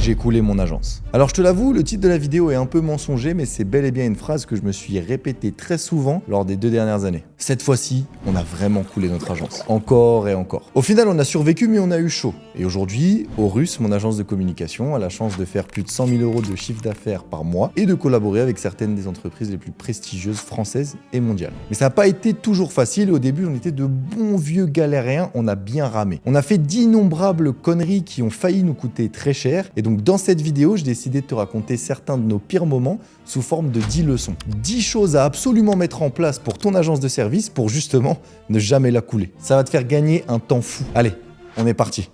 j'ai coulé mon agence. Alors je te l'avoue, le titre de la vidéo est un peu mensonger, mais c'est bel et bien une phrase que je me suis répétée très souvent lors des 2 dernières années. Cette fois-ci, on a vraiment coulé notre agence. Encore et encore. Au final, on a survécu, mais on a eu chaud. Et aujourd'hui, Aurus, mon agence de communication, a la chance de faire plus de 100 000 € de chiffre d'affaires par mois et de collaborer avec certaines des entreprises les plus prestigieuses françaises et mondiales. Mais ça n'a pas été toujours facile. Au début, on était de bons vieux galériens, on a bien ramé. On a fait d'innombrables conneries qui ont failli nous coûter très cher. Et donc, dans cette vidéo, j'ai décidé de te raconter certains de nos pires moments sous forme de 10 leçons. 10 choses à absolument mettre en place pour ton agence de service pour justement ne jamais la couler. Ça va te faire gagner un temps fou. Allez, on est parti.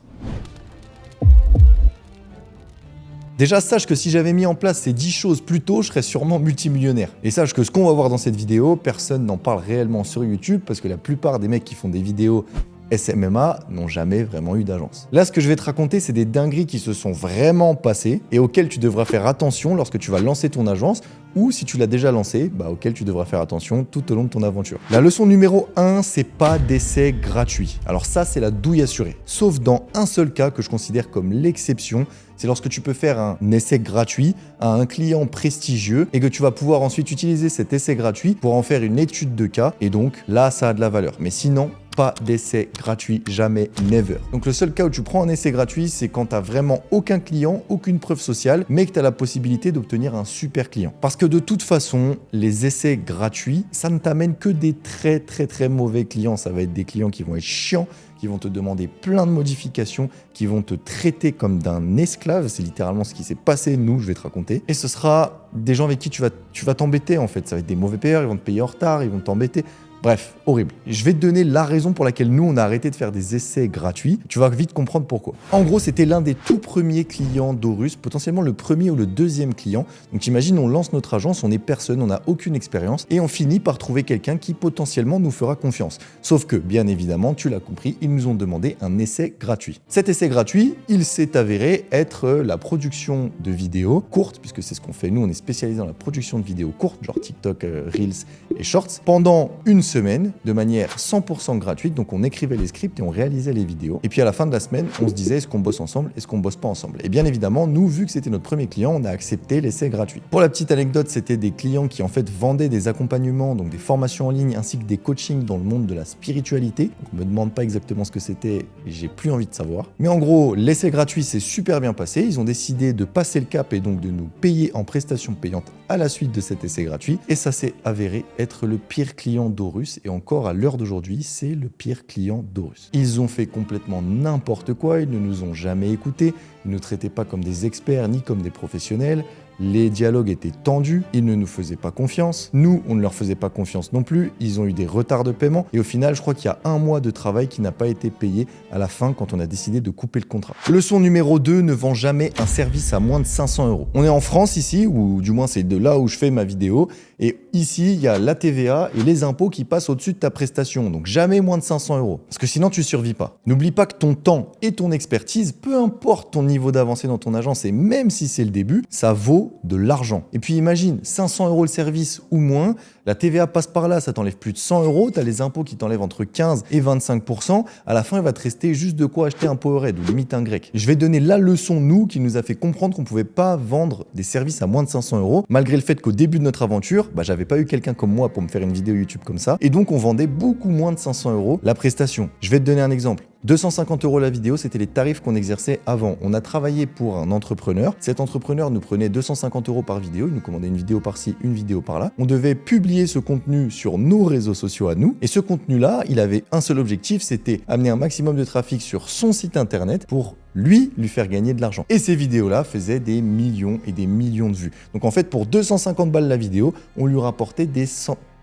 Déjà, sache que si j'avais mis en place ces 10 choses plus tôt, je serais sûrement multimillionnaire. Et sache que ce qu'on va voir dans cette vidéo, personne n'en parle réellement sur YouTube parce que la plupart des mecs qui font des vidéos SMMA n'ont jamais vraiment eu d'agence. Là, ce que je vais te raconter, c'est des dingueries qui se sont vraiment passées et auxquelles tu devras faire attention lorsque tu vas lancer ton agence ou si tu l'as déjà lancé, auquel tu devras faire attention tout au long de ton aventure. La leçon numéro 1, c'est pas d'essai gratuit. Alors ça, c'est la douille assurée. Sauf dans un seul cas que je considère comme l'exception, c'est lorsque tu peux faire un essai gratuit à un client prestigieux et que tu vas pouvoir ensuite utiliser cet essai gratuit pour en faire une étude de cas et donc là, ça a de la valeur. Mais sinon, pas d'essai gratuit, jamais, never. Donc le seul cas où tu prends un essai gratuit, c'est quand tu n'as vraiment aucun client, aucune preuve sociale, mais que tu as la possibilité d'obtenir un super client. Parce que de toute façon, les essais gratuits, ça ne t'amène que des très mauvais clients. Ça va être des clients qui vont être chiants, qui vont te demander plein de modifications, qui vont te traiter comme d'un esclave. C'est littéralement ce qui s'est passé, nous, je vais te raconter. Et ce sera des gens avec qui tu vas t'embêter en fait. Ça va être des mauvais payeurs, ils vont te payer en retard, ils vont t'embêter. Bref, horrible. Je vais te donner la raison pour laquelle nous, on a arrêté de faire des essais gratuits. Tu vas vite comprendre pourquoi. En gros, c'était l'un des tout premiers clients d'Aurus, potentiellement le premier ou le deuxième client. Donc t'imagines, on lance notre agence, on est personne, on n'a aucune expérience et on finit par trouver quelqu'un qui potentiellement nous fera confiance. Sauf que, bien évidemment, tu l'as compris, ils nous ont demandé un essai gratuit. Cet essai gratuit, il s'est avéré être la production de vidéos courtes, puisque c'est ce qu'on fait. Nous, on est spécialisé dans la production de vidéos courtes, genre TikTok, Reels et Shorts, pendant une semaine de manière 100% gratuite. Donc on écrivait les scripts et on réalisait les vidéos. Et puis à la fin de la semaine, on se disait est-ce qu'on bosse ensemble, est-ce qu'on bosse pas ensemble. Et bien évidemment, nous, vu que c'était notre premier client, on a accepté l'essai gratuit. Pour la petite anecdote, c'était des clients qui en fait vendaient des accompagnements, donc des formations en ligne ainsi que des coachings dans le monde de la spiritualité. Donc, on me demande pas exactement ce que c'était et j'ai plus envie de savoir. Mais en gros, l'essai gratuit s'est super bien passé. Ils ont décidé de passer le cap et donc de nous payer en prestations payantes à la suite de cet essai gratuit. Et ça s'est avéré être le pire client d'Aurus. Et encore à l'heure d'aujourd'hui, c'est le pire client d'Aurus. Ils ont fait complètement n'importe quoi, ils ne nous ont jamais écoutés, ils ne nous traitaient pas comme des experts ni comme des professionnels. Les dialogues étaient tendus, ils ne nous faisaient pas confiance. Nous, on ne leur faisait pas confiance non plus. Ils ont eu des retards de paiement. Et au final, je crois qu'il y a 1 mois de travail qui n'a pas été payé à la fin quand on a décidé de couper le contrat. Leçon numéro 2, ne vends jamais un service à moins de 500 €. On est en France ici, ou du moins c'est de là où je fais ma vidéo. Et ici, il y a la TVA et les impôts qui passent au-dessus de ta prestation. Donc jamais moins de 500 €. Parce que sinon, tu survis pas. N'oublie pas que ton temps et ton expertise, peu importe ton niveau d'avancée dans ton agence, et même si c'est le début, ça vaut de l'argent. Et puis imagine, 500 € le service ou moins, la TVA passe par là, ça t'enlève plus de 100 €, tu as les impôts qui t'enlèvent entre 15 et 25%, à la fin il va te rester juste de quoi acheter un Powerade ou limite un grec. Je vais donner la leçon, nous, qui nous a fait comprendre qu'on pouvait pas vendre des services à moins de 500 €, malgré le fait qu'au début de notre aventure, j'avais pas eu quelqu'un comme moi pour me faire une vidéo YouTube comme ça, et donc on vendait beaucoup moins de 500 € la prestation. Je vais te donner un exemple. 250 € la vidéo, c'était les tarifs qu'on exerçait avant. On a travaillé pour un entrepreneur. Cet entrepreneur nous prenait 250 € par vidéo. Il nous commandait une vidéo par-ci, une vidéo par-là. On devait publier ce contenu sur nos réseaux sociaux à nous. Et ce contenu-là, il avait un seul objectif, c'était amener un maximum de trafic sur son site internet pour lui faire gagner de l'argent. Et ces vidéos-là faisaient des millions et des millions de vues. Donc en fait, pour 250 balles la vidéo, on lui rapportait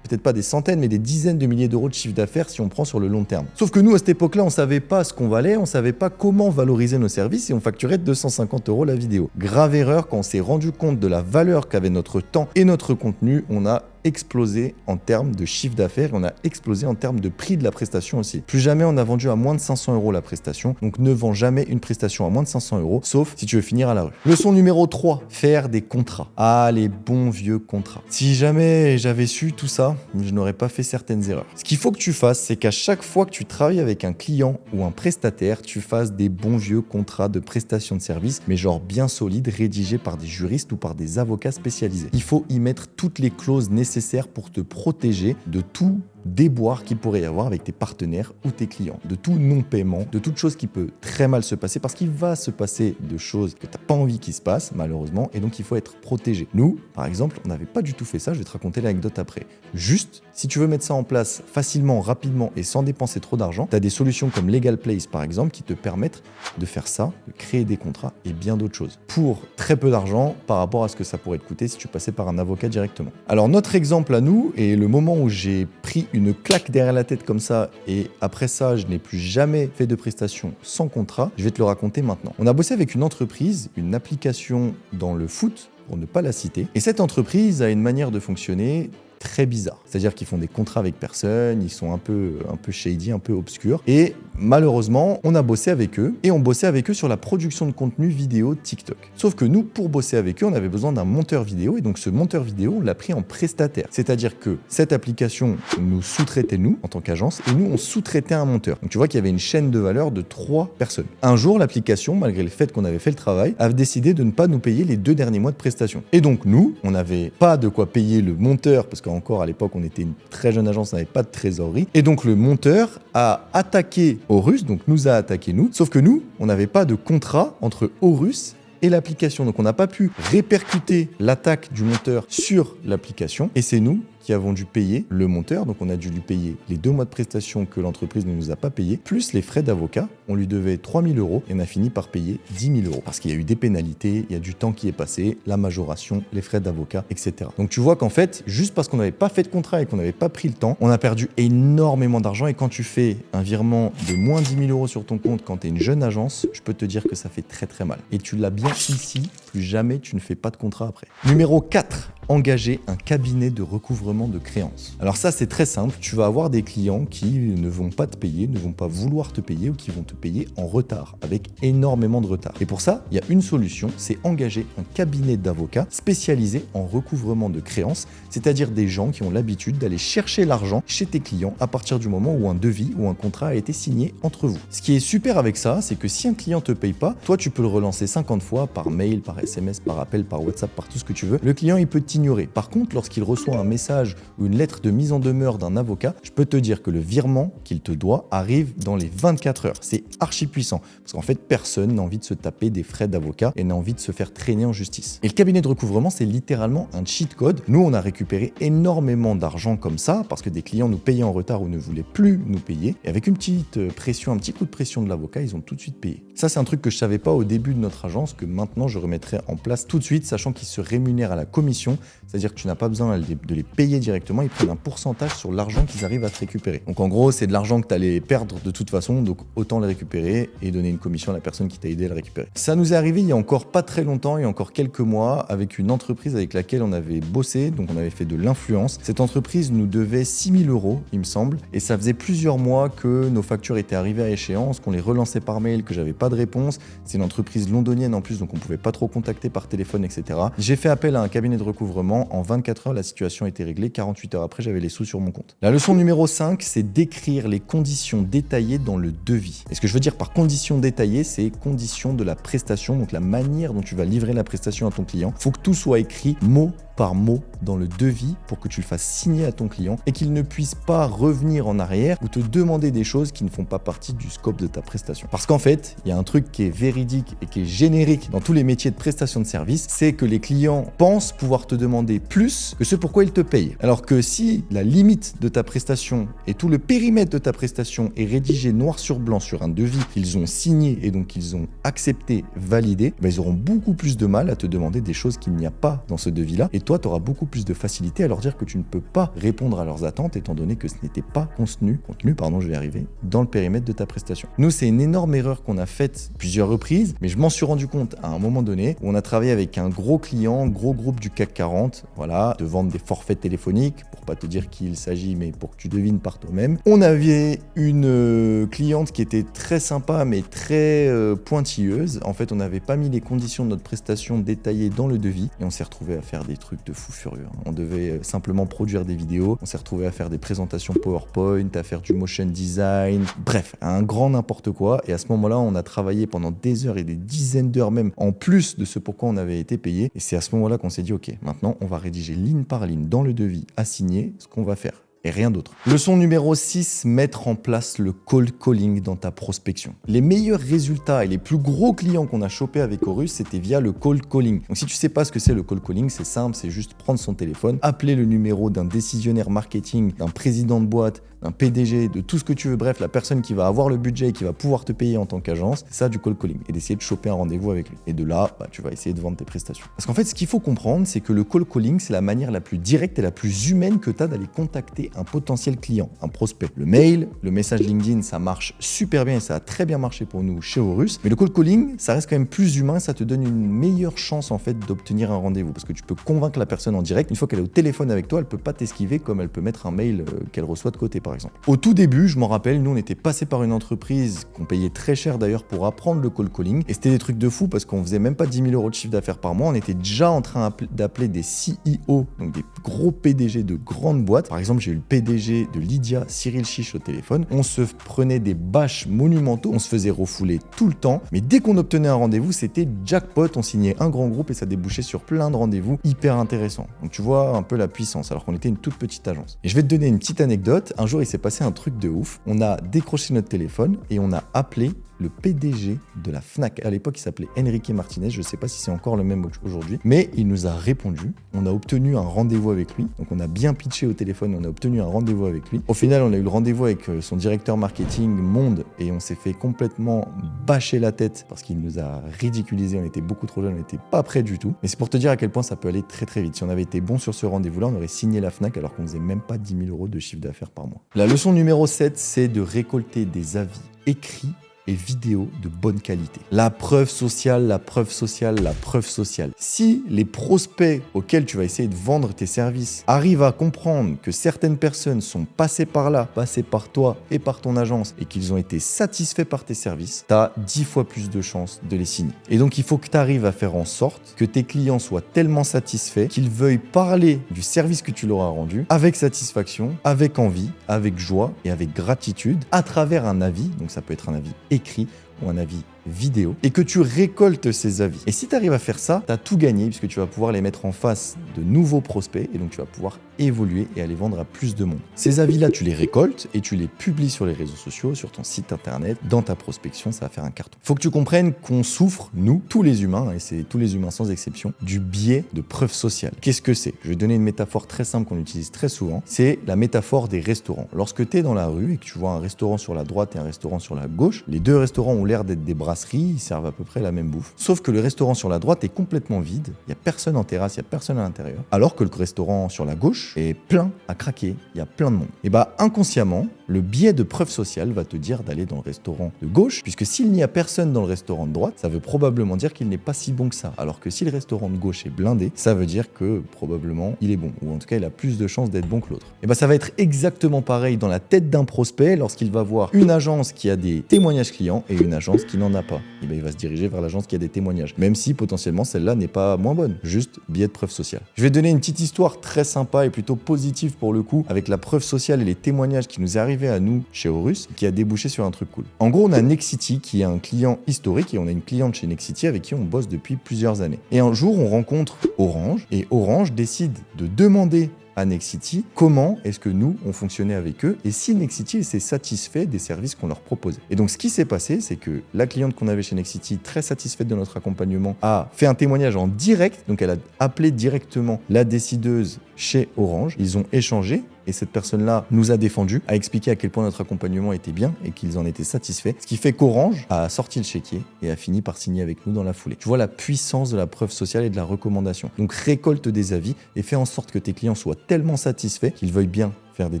peut-être pas des centaines, mais des dizaines de milliers d'euros de chiffre d'affaires si on prend sur le long terme. Sauf que nous, à cette époque-là, on savait pas ce qu'on valait, on savait pas comment valoriser nos services et on facturait 250 € la vidéo. Grave erreur, quand on s'est rendu compte de la valeur qu'avait notre temps et notre contenu, on a explosé en termes de chiffre d'affaires et on a explosé en termes de prix de la prestation aussi. Plus jamais on a vendu à moins de 500 € la prestation, donc ne vends jamais une prestation à moins de 500 €, sauf si tu veux finir à la rue. Leçon numéro 3, faire des contrats. Ah, les bons vieux contrats. Si jamais j'avais su tout ça, je n'aurais pas fait certaines erreurs. Ce qu'il faut que tu fasses, c'est qu'à chaque fois que tu travailles avec un client ou un prestataire, tu fasses des bons vieux contrats de prestation de service, mais genre bien solides, rédigés par des juristes ou par des avocats spécialisés. Il faut y mettre toutes les clauses nécessaires pour te protéger de tout déboires qu'il pourrait y avoir avec tes partenaires ou tes clients, de tout non-paiement, de toute chose qui peut très mal se passer parce qu'il va se passer de choses que tu n'as pas envie qu'il se passe, malheureusement, et donc il faut être protégé. Nous, par exemple, on n'avait pas du tout fait ça, je vais te raconter l'anecdote après. Juste, si tu veux mettre ça en place facilement, rapidement et sans dépenser trop d'argent, tu as des solutions comme Legal Place, par exemple, qui te permettent de faire ça, de créer des contrats et bien d'autres choses. Pour très peu d'argent par rapport à ce que ça pourrait te coûter si tu passais par un avocat directement. Alors notre exemple à nous, et le moment où j'ai pris une claque derrière la tête comme ça, et après ça, je n'ai plus jamais fait de prestation sans contrat, je vais te le raconter maintenant. On a bossé avec une entreprise, une application dans le foot, pour ne pas la citer, et cette entreprise a une manière de fonctionner très bizarre. C'est-à-dire qu'ils font des contrats avec personne, ils sont un peu shady, un peu obscurs. Et malheureusement, on a bossé avec eux et on bossait avec eux sur la production de contenu vidéo TikTok. Sauf que nous, pour bosser avec eux, on avait besoin d'un monteur vidéo et donc ce monteur vidéo, on l'a pris en prestataire. C'est-à-dire que cette application nous sous-traitait nous, en tant qu'agence, et nous, on sous-traitait un monteur. Donc tu vois qu'il y avait une chaîne de valeur de 3 personnes. Un jour, l'application, malgré le fait qu'on avait fait le travail, a décidé de ne pas nous payer les 2 derniers mois de prestation. Et donc nous, on n'avait pas de quoi payer le monteur, parce qu'encore à l'époque, on était une très jeune agence, on n'avait pas de trésorerie. Et donc le monteur a attaqué Horus, donc nous a attaqué nous. Sauf que nous, on n'avait pas de contrat entre Horus et l'application. Donc on n'a pas pu répercuter l'attaque du monteur sur l'application. Et c'est nous qui avons dû payer le monteur. Donc on a dû lui payer les 2 mois de prestation que l'entreprise ne nous a pas payé, plus les frais d'avocat. On lui devait 3 000 € et on a fini par payer 10 000 € parce qu'il y a eu des pénalités, il y a du temps qui est passé, la majoration, les frais d'avocat, etc. Donc tu vois qu'en fait, juste parce qu'on n'avait pas fait de contrat et qu'on n'avait pas pris le temps, on a perdu énormément d'argent. Et quand tu fais un virement de moins 10 000 € sur ton compte quand tu es une jeune agence, je peux te dire que ça fait très très mal. Et tu l'as bien ici, plus jamais tu ne fais pas de contrat après. Numéro 4. Engager un cabinet de recouvrement de créances. Alors ça, c'est très simple. Tu vas avoir des clients qui ne vont pas te payer, ne vont pas vouloir te payer ou qui vont te payer en retard, avec énormément de retard. Et pour ça, il y a une solution, c'est engager un cabinet d'avocats spécialisé en recouvrement de créances, c'est-à-dire des gens qui ont l'habitude d'aller chercher l'argent chez tes clients à partir du moment où un devis ou un contrat a été signé entre vous. Ce qui est super avec ça, c'est que si un client te paye pas, toi, tu peux le relancer 50 fois par mail, par SMS, par appel, par WhatsApp, par tout ce que tu veux. Le client, il peut t'ignorer. Par contre, lorsqu'il reçoit un message ou une lettre de mise en demeure d'un avocat, je peux te dire que le virement qu'il te doit arrive dans les 24 heures. C'est archi puissant parce qu'en fait, personne n'a envie de se taper des frais d'avocat et n'a envie de se faire traîner en justice. Et le cabinet de recouvrement, c'est littéralement un cheat code. Nous, on a récupéré énormément d'argent comme ça parce que des clients nous payaient en retard ou ne voulaient plus nous payer. Et avec une petite pression, un petit coup de pression de l'avocat, ils ont tout de suite payé. Ça, c'est un truc que je savais pas au début de notre agence, que maintenant je remettrai en place tout de suite, sachant qu'ils se rémunèrent à la commission. C'est-à-dire que tu n'as pas besoin de les payer directement, ils prennent un pourcentage sur l'argent qu'ils arrivent à te récupérer. Donc en gros, c'est de l'argent que tu allais perdre de toute façon, donc autant le récupérer et donner une commission à la personne qui t'a aidé à le récupérer. Ça nous est arrivé il y a encore pas très longtemps, il y a encore quelques mois, avec une entreprise avec laquelle on avait bossé, donc on avait fait de l'influence. Cette entreprise nous devait 6 000 €, il me semble, et ça faisait plusieurs mois que nos factures étaient arrivées à échéance, qu'on les relançait par mail, que j'avais pas de réponse. C'est une entreprise londonienne en plus, donc on pouvait pas trop contacter par téléphone, etc. J'ai fait appel à un cabinet de recouvrement. En 24 heures, la situation était réglée. 48 heures après, j'avais les sous sur mon compte. La leçon numéro 5, c'est d'écrire les conditions détaillées dans le devis. Et ce que je veux dire par conditions détaillées, c'est conditions de la prestation, donc la manière dont tu vas livrer la prestation à ton client. Il faut que tout soit écrit mot par mot dans le devis pour que tu le fasses signer à ton client et qu'il ne puisse pas revenir en arrière ou te demander des choses qui ne font pas partie du scope de ta prestation. Parce qu'en fait, il y a un truc qui est véridique et qui est générique dans tous les métiers de prestation de service, c'est que les clients pensent pouvoir te demander plus que ce pourquoi ils te payent. Alors que si la limite de ta prestation et tout le périmètre de ta prestation est rédigé noir sur blanc sur un devis qu'ils ont signé et donc qu'ils ont accepté, validé, ils auront beaucoup plus de mal à te demander des choses qu'il n'y a pas dans ce devis-là. Et toi, tu auras beaucoup plus de facilité à leur dire que tu ne peux pas répondre à leurs attentes étant donné que ce n'était pas contenu, je vais y arriver, dans le périmètre de ta prestation. Nous, c'est une énorme erreur qu'on a faite plusieurs reprises, mais je m'en suis rendu compte à un moment donné où on a travaillé avec un gros client, gros groupe du CAC 40, voilà, de vendre des forfaits téléphoniques, pour pas te dire qui il s'agit, mais pour que tu devines par toi-même. On avait une cliente qui était très sympa, mais très pointilleuse. En fait, on n'avait pas mis les conditions de notre prestation détaillées dans le devis et on s'est retrouvé à faire des trucs de fou furieux. On devait simplement produire des vidéos, on s'est retrouvé à faire des présentations PowerPoint, à faire du motion design, bref, un grand n'importe quoi. Et à ce moment-là, on a travaillé pendant des heures et des dizaines d'heures même, en plus de ce pourquoi on avait été payé. Et c'est à ce moment-là qu'on s'est dit, ok, maintenant, on va rédiger ligne par ligne dans le devis assigné ce qu'on va faire. Et rien d'autre. Leçon numéro 6, mettre en place le cold calling dans ta prospection. Les meilleurs résultats et les plus gros clients qu'on a chopés avec Horus, c'était via le cold calling. Donc si tu sais pas ce que c'est le cold calling, c'est simple, c'est juste prendre son téléphone, appeler le numéro d'un décisionnaire marketing, d'un président de boîte, d'un PDG, de tout ce que tu veux, bref, la personne qui va avoir le budget et qui va pouvoir te payer en tant qu'agence, c'est ça du cold calling, et d'essayer de choper un rendez-vous avec lui. Et de là, tu vas essayer de vendre tes prestations. Parce qu'en fait, ce qu'il faut comprendre, c'est que le cold calling, c'est la manière la plus directe et la plus humaine que tu as d'aller contacter un potentiel client, un prospect. Le mail, le message LinkedIn, ça marche super bien et ça a très bien marché pour nous chez Horus. Mais le cold calling, ça reste quand même plus humain, ça te donne une meilleure chance en fait d'obtenir un rendez-vous parce que tu peux convaincre la personne en direct. Une fois qu'elle est au téléphone avec toi, elle peut pas t'esquiver comme elle peut mettre un mail qu'elle reçoit de côté par exemple. Au tout début, je m'en rappelle, nous on était passé par une entreprise qu'on payait très cher d'ailleurs pour apprendre le cold calling et c'était des trucs de fou parce qu'on faisait même pas 10 000 € de chiffre d'affaires par mois, on était déjà en train d'appeler des CEO, donc des gros PDG de grandes boîtes. Par exemple, j'ai eu le PDG de Lydia, Cyril Chiche au téléphone. On se prenait des bâches monumentaux, on se faisait refouler tout le temps, mais dès qu'on obtenait un rendez-vous, c'était jackpot, on signait un grand groupe et ça débouchait sur plein de rendez-vous hyper intéressants. Donc tu vois un peu la puissance alors qu'on était une toute petite agence. Et je vais te donner une petite anecdote, un jour il s'est passé un truc de ouf, on a décroché notre téléphone et on a appelé le PDG de la Fnac. À l'époque, il s'appelait Enrique Martinez. Je ne sais pas si c'est encore le même aujourd'hui, mais il nous a répondu. On a obtenu un rendez-vous avec lui. Donc, on a bien pitché au téléphone. On a obtenu un rendez-vous avec lui. Au final, on a eu le rendez-vous avec son directeur marketing Monde et on s'est fait complètement bâcher la tête parce qu'il nous a ridiculisé. On était beaucoup trop jeunes. On n'était pas prêts du tout. Mais c'est pour te dire à quel point ça peut aller très très vite. Si on avait été bon sur ce rendez-vous-là, on aurait signé la Fnac alors qu'on faisait même pas 10 000 € de chiffre d'affaires par mois. La leçon numéro 7, c'est de récolter des avis écrits et vidéos de bonne qualité. La preuve sociale, la preuve sociale, la preuve sociale. Si les prospects auxquels tu vas essayer de vendre tes services arrivent à comprendre que certaines personnes sont passées par là, passées par toi et par ton agence et qu'ils ont été satisfaits par tes services, tu as 10 fois plus de chances de les signer. Et donc, il faut que tu arrives à faire en sorte que tes clients soient tellement satisfaits qu'ils veuillent parler du service que tu leur as rendu avec satisfaction, avec envie, avec joie et avec gratitude à travers un avis. Donc, ça peut être un avis écrit ou un avis vidéo et que tu récoltes ces avis. Et si tu arrives à faire ça, tu as tout gagné puisque tu vas pouvoir les mettre en face de nouveaux prospects et donc tu vas pouvoir évoluer et aller vendre à plus de monde. Ces avis-là, tu les récoltes et tu les publies sur les réseaux sociaux, sur ton site internet, dans ta prospection, ça va faire un carton. Faut que tu comprennes qu'on souffre, nous, tous les humains, et c'est tous les humains sans exception, du biais de preuve sociale. Qu'est-ce que c'est ? Je vais donner une métaphore très simple qu'on utilise très souvent, c'est la métaphore des restaurants. Lorsque tu es dans la rue et que tu vois un restaurant sur la droite et un restaurant sur la gauche, les deux restaurants ont l'air d'être des brasseries, ils servent à peu près la même bouffe. Sauf que le restaurant sur la droite est complètement vide, il n'y a personne en terrasse, il n'y a personne à l'intérieur. Alors que le restaurant sur la gauche est plein à craquer, il y a plein de monde. Et inconsciemment, le biais de preuve sociale va te dire d'aller dans le restaurant de gauche, puisque s'il n'y a personne dans le restaurant de droite, ça veut probablement dire qu'il n'est pas si bon que ça. Alors que si le restaurant de gauche est blindé, ça veut dire que probablement il est bon, ou en tout cas il a plus de chances d'être bon que l'autre. Et ça va être exactement pareil dans la tête d'un prospect lorsqu'il va voir une agence qui a des témoignages clients et une agence qui n'en a pas. Et il va se diriger vers l'agence qui a des témoignages, même si potentiellement celle-là n'est pas moins bonne, juste biais de preuve sociale. Je vais donner une petite histoire très sympa et plutôt positive pour le coup, avec la preuve sociale et les témoignages qui nous est arrivé à nous chez Horus, qui a débouché sur un truc cool. En gros, on a Nexity qui est un client historique et on a une cliente chez Nexity avec qui on bosse depuis plusieurs années. Et un jour, on rencontre Orange et Orange décide de demander à Nexity comment est-ce que nous, on fonctionnait avec eux et si Nexity s'est satisfait des services qu'on leur proposait. Et donc, ce qui s'est passé, c'est que la cliente qu'on avait chez Nexity, très satisfaite de notre accompagnement, a fait un témoignage en direct. Donc, elle a appelé directement la décideuse chez Orange. Ils ont échangé et cette personne-là nous a défendu, a expliqué à quel point notre accompagnement était bien et qu'ils en étaient satisfaits. Ce qui fait qu'Orange a sorti le chéquier et a fini par signer avec nous dans la foulée. Tu vois la puissance de la preuve sociale et de la recommandation. Donc récolte des avis et fais en sorte que tes clients soient tellement satisfaits qu'ils veuillent bien faire des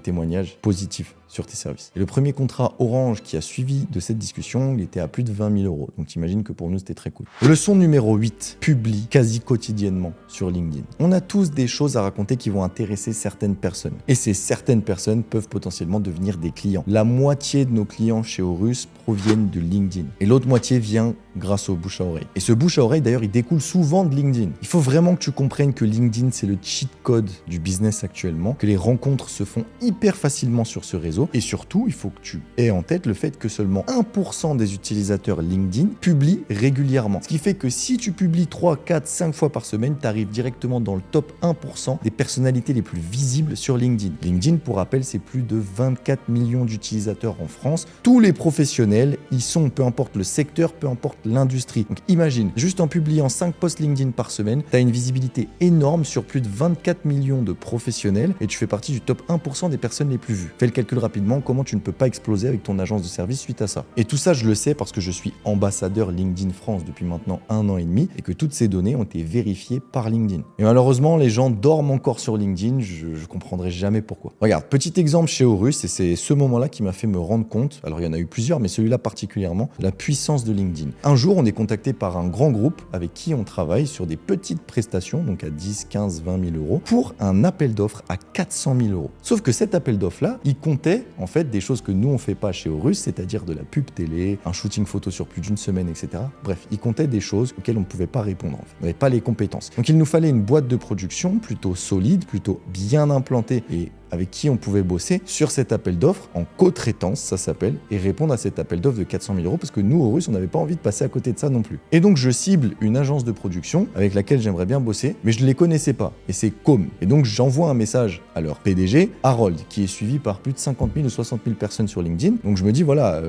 témoignages positifs sur tes services. Et le premier contrat Orange qui a suivi de cette discussion, il était à plus de 20 000 €. Donc t'imagines que pour nous, c'était très cool. Leçon numéro 8, publie quasi quotidiennement sur LinkedIn. On a tous des choses à raconter qui vont intéresser certaines personnes. Et ces certaines personnes peuvent potentiellement devenir des clients. La moitié de nos clients chez Horus proviennent de LinkedIn. Et l'autre moitié vient grâce au bouche à oreille. Et ce bouche à oreille, d'ailleurs, il découle souvent de LinkedIn. Il faut vraiment que tu comprennes que LinkedIn, c'est le cheat code du business actuellement, que les rencontres se font hyper facilement sur ce réseau. Et surtout, il faut que tu aies en tête le fait que seulement 1% des utilisateurs LinkedIn publient régulièrement. Ce qui fait que si tu publies 3, 4, 5 fois par semaine, tu arrives directement dans le top 1% des personnalités les plus visibles sur LinkedIn. LinkedIn, pour rappel, c'est plus de 24 millions d'utilisateurs en France. Tous les professionnels y sont, peu importe le secteur, peu importe l'industrie. Donc imagine, juste en publiant 5 posts LinkedIn par semaine, tu as une visibilité énorme sur plus de 24 millions de professionnels et tu fais partie du top 1% des personnes les plus vues. Fais le calcul rapidement, comment tu ne peux pas exploser avec ton agence de service suite à ça. Et tout ça, je le sais parce que je suis ambassadeur LinkedIn France depuis maintenant 1 an et demi et que toutes ces données ont été vérifiées par LinkedIn. Et malheureusement, les gens dorment encore sur LinkedIn, je comprendrai jamais pourquoi. Regarde, petit exemple chez Horus, et c'est ce moment-là qui m'a fait me rendre compte, alors il y en a eu plusieurs, mais celui-là particulièrement, la puissance de LinkedIn. Un jour, on est contacté par un grand groupe avec qui on travaille sur des petites prestations, donc à 10, 15, 20 000 €, pour un appel d'offres à 400 000 €. Sauf que cet appel d'offres-là, il comptait en fait des choses que nous on fait pas chez Horus, c'est-à-dire de la pub télé, un shooting photo sur plus d'une semaine, etc. Bref, il comptait des choses auxquelles on ne pouvait pas répondre en fait. On n'avait pas les compétences. Donc il nous fallait une boîte de production plutôt solide, plutôt bien implantée et avec qui on pouvait bosser sur cet appel d'offres en co-traitance, ça s'appelle, et répondre à cet appel d'offres de 400 000 € parce que nous, Horus, on n'avait pas envie de passer à côté de ça non plus. Et donc, je cible une agence de production avec laquelle j'aimerais bien bosser, mais je ne les connaissais pas. Et c'est Com. Et donc, j'envoie un message à leur PDG, Harold, qui est suivi par plus de 50 000 ou 60 000 personnes sur LinkedIn. Donc, je me dis, voilà,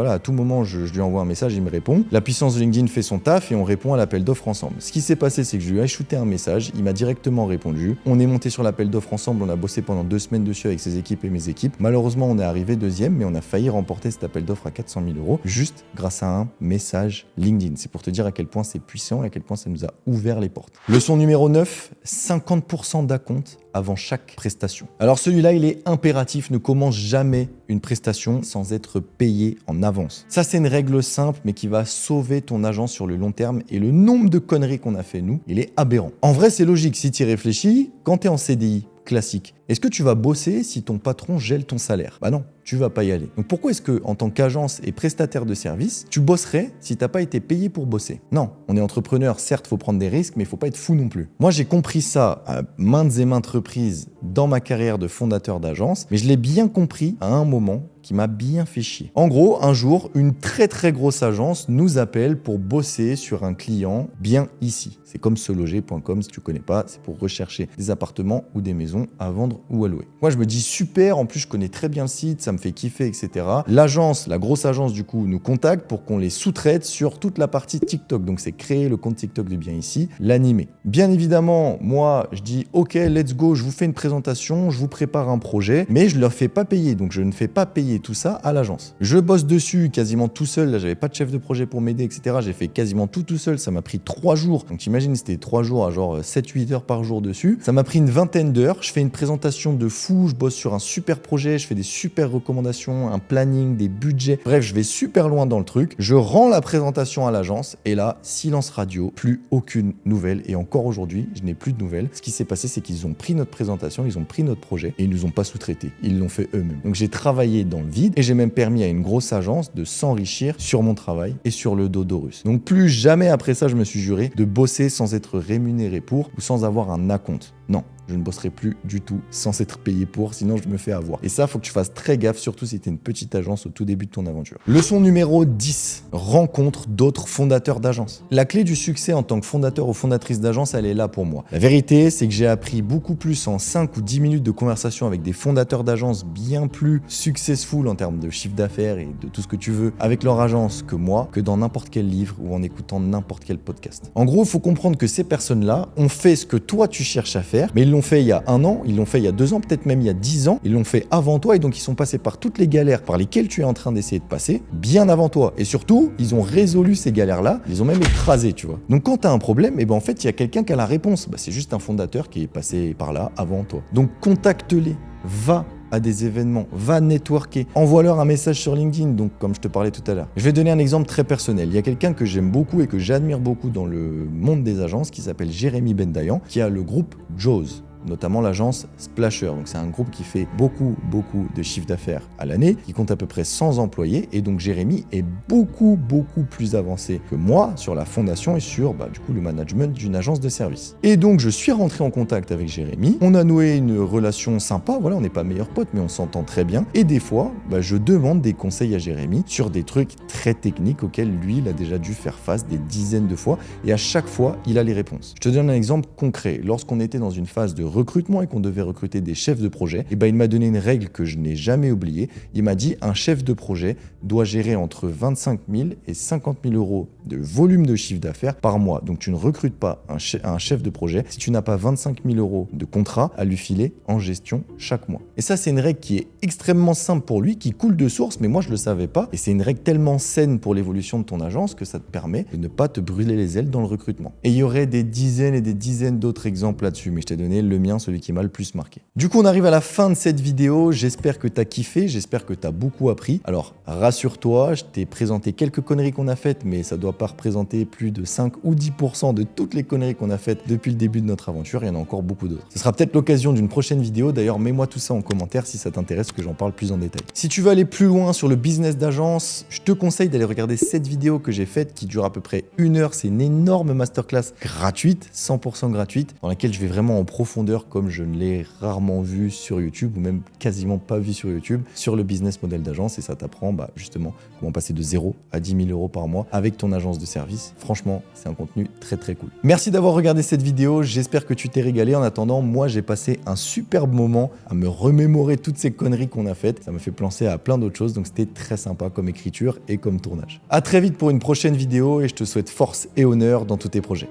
à tout moment, je lui envoie un message, il me répond. La puissance de LinkedIn fait son taf et on répond à l'appel d'offres ensemble. Ce qui s'est passé, c'est que je lui ai shooté un message, il m'a directement répondu. On est monté sur l'appel d'offres ensemble, on a bossé pendant 2 semaines dessus avec ses équipes et mes équipes. Malheureusement, on est arrivé deuxième, mais on a failli remporter cet appel d'offres à 400 000 € juste grâce à un message LinkedIn. C'est pour te dire à quel point c'est puissant et à quel point ça nous a ouvert les portes. Leçon numéro 9, 50% d'acompte avant chaque prestation. Alors celui-là, il est impératif, ne commence jamais une prestation sans être payé en avance. Ça, c'est une règle simple, mais qui va sauver ton agence sur le long terme et le nombre de conneries qu'on a fait, nous, il est aberrant. En vrai, c'est logique, si tu y réfléchis, quand tu es en CDI, classique. Est-ce que tu vas bosser si ton patron gèle ton salaire? Bah non, tu vas pas y aller. Donc pourquoi est-ce que, en tant qu'agence et prestataire de service, tu bosserais si t'as pas été payé pour bosser? Non, on est entrepreneur, certes, faut prendre des risques, mais il faut pas être fou non plus. Moi, j'ai compris ça à maintes et maintes reprises dans ma carrière de fondateur d'agence, mais je l'ai bien compris à un moment qui m'a bien fait chier. En gros, un jour, une très très grosse agence nous appelle pour bosser sur un client bien ici. C'est comme seloger.com, si tu connais pas, c'est pour rechercher des appartements ou des maisons à vendre ou à louer. Moi, je me dis super, en plus je connais très bien le site, ça me fait kiffer, etc. L'agence, la grosse agence du coup, nous contacte pour qu'on les sous-traite sur toute la partie TikTok. Donc c'est créer le compte TikTok de bien ici, l'animer. Bien évidemment, moi, je dis ok, let's go, je vous fais une présentation, je vous prépare un projet, mais je ne leur fais pas payer, donc je ne fais pas payer tout ça à l'agence. Je bosse dessus quasiment tout seul, là j'avais pas de chef de projet pour m'aider, etc. J'ai fait quasiment tout seul, ça m'a pris 3 jours. Donc t'imagines, c'était 3 jours à genre 7-8 heures par jour dessus. Ça m'a pris une vingtaine d'heures, je fais une présentation de fou, je bosse sur un super projet, je fais des super recommandations, un planning, des budgets. Bref, je vais super loin dans le truc. Je rends la présentation à l'agence et là, silence radio, plus aucune nouvelle. Et encore aujourd'hui, je n'ai plus de nouvelles. Ce qui s'est passé, c'est qu'ils ont pris notre présentation, ils ont pris notre projet et ils nous ont pas sous-traité. Ils l'ont fait eux-mêmes. Donc j'ai travaillé dans le vide et j'ai même permis à une grosse agence de s'enrichir sur mon travail et sur le dos d'Horus. Donc plus jamais après ça, je me suis juré de bosser sans être rémunéré pour ou sans avoir un acompte. Non. Je ne bosserai plus du tout sans être payé pour, sinon je me fais avoir. Et ça, faut que tu fasses très gaffe, surtout si tu es une petite agence au tout début de ton aventure. Leçon numéro 10. Rencontre d'autres fondateurs d'agence. La clé du succès en tant que fondateur ou fondatrice d'agence, elle est là pour moi. La vérité, c'est que j'ai appris beaucoup plus en 5 ou 10 minutes de conversation avec des fondateurs d'agence bien plus successful en termes de chiffre d'affaires et de tout ce que tu veux avec leur agence que moi, que dans n'importe quel livre ou en écoutant n'importe quel podcast. En gros, il faut comprendre que ces personnes-là ont fait ce que toi tu cherches à faire, mais ils l'ont l'ont fait il y a 1 an, ils l'ont fait il y a 2 ans, peut-être même il y a 10 ans, ils l'ont fait avant toi et donc ils sont passés par toutes les galères par lesquelles tu es en train d'essayer de passer bien avant toi. Et surtout, ils ont résolu ces galères-là, ils ont même écrasé, tu vois. Donc quand tu as un problème, eh ben en fait, il y a quelqu'un qui a la réponse. C'est juste un fondateur qui est passé par là avant toi. Donc contacte-les, va à des événements, va networker, envoie-leur un message sur LinkedIn, donc comme je te parlais tout à l'heure. Je vais donner un exemple très personnel. Il y a quelqu'un que j'aime beaucoup et que j'admire beaucoup dans le monde des agences qui s'appelle Jérémy Bendayan, qui a le groupe Jaws, notamment l'agence Splasher. Donc c'est un groupe qui fait beaucoup de chiffre d'affaires à l'année, qui compte à peu près 100 employés, et donc Jérémy est beaucoup plus avancé que moi sur la fondation et sur du coup le management d'une agence de service. Et donc je suis rentré en contact avec Jérémy, on a noué une relation sympa, voilà, on n'est pas meilleurs potes mais on s'entend très bien, et des fois je demande des conseils à Jérémy sur des trucs très techniques auxquels lui il a déjà dû faire face des dizaines de fois, et à chaque fois il a les réponses. Je te donne un exemple concret. Lorsqu'on était dans une phase de recrutement et qu'on devait recruter des chefs de projet, et il m'a donné une règle que je n'ai jamais oubliée. Il m'a dit un chef de projet doit gérer entre 25 000 et 50 000 euros de volume de chiffre d'affaires par mois. Donc tu ne recrutes pas un chef de projet si tu n'as pas 25 000 euros de contrat à lui filer en gestion chaque mois. Et ça, c'est une règle qui est extrêmement simple pour lui, qui coule de source, mais moi je le savais pas. Et c'est une règle tellement saine pour l'évolution de ton agence que ça te permet de ne pas te brûler les ailes dans le recrutement. Et il y aurait des dizaines et des dizaines d'autres exemples là-dessus, mais je t'ai donné le mien, celui qui m'a le plus marqué. Du coup, on arrive à la fin de cette vidéo. J'espère que tu as kiffé, j'espère que tu as beaucoup appris. Alors, rassure-toi, je t'ai présenté quelques conneries qu'on a faites, mais ça doit pas représenter plus de 5 ou 10% de toutes les conneries qu'on a faites depuis le début de notre aventure. Il y en a encore beaucoup d'autres. Ce sera peut-être l'occasion d'une prochaine vidéo. D'ailleurs, mets-moi tout ça en commentaire si ça t'intéresse que j'en parle plus en détail. Si tu veux aller plus loin sur le business d'agence, je te conseille d'aller regarder cette vidéo que j'ai faite qui dure à peu près 1 heure. C'est une énorme masterclass gratuite, 100% gratuite, dans laquelle je vais vraiment en profondeur comme je ne l'ai rarement vu sur YouTube ou même quasiment pas vu sur YouTube sur le business model d'agence, et ça t'apprend justement comment passer de 0 à 10 000 euros par mois avec ton agence de service. Franchement, c'est un contenu très cool. Merci d'avoir regardé cette vidéo, j'espère que tu t'es régalé. En attendant, moi j'ai passé un superbe moment à me remémorer toutes ces conneries qu'on a faites. Ça m'a fait penser à plein d'autres choses, donc c'était très sympa comme écriture et comme tournage. À très vite pour une prochaine vidéo et je te souhaite force et honneur dans tous tes projets.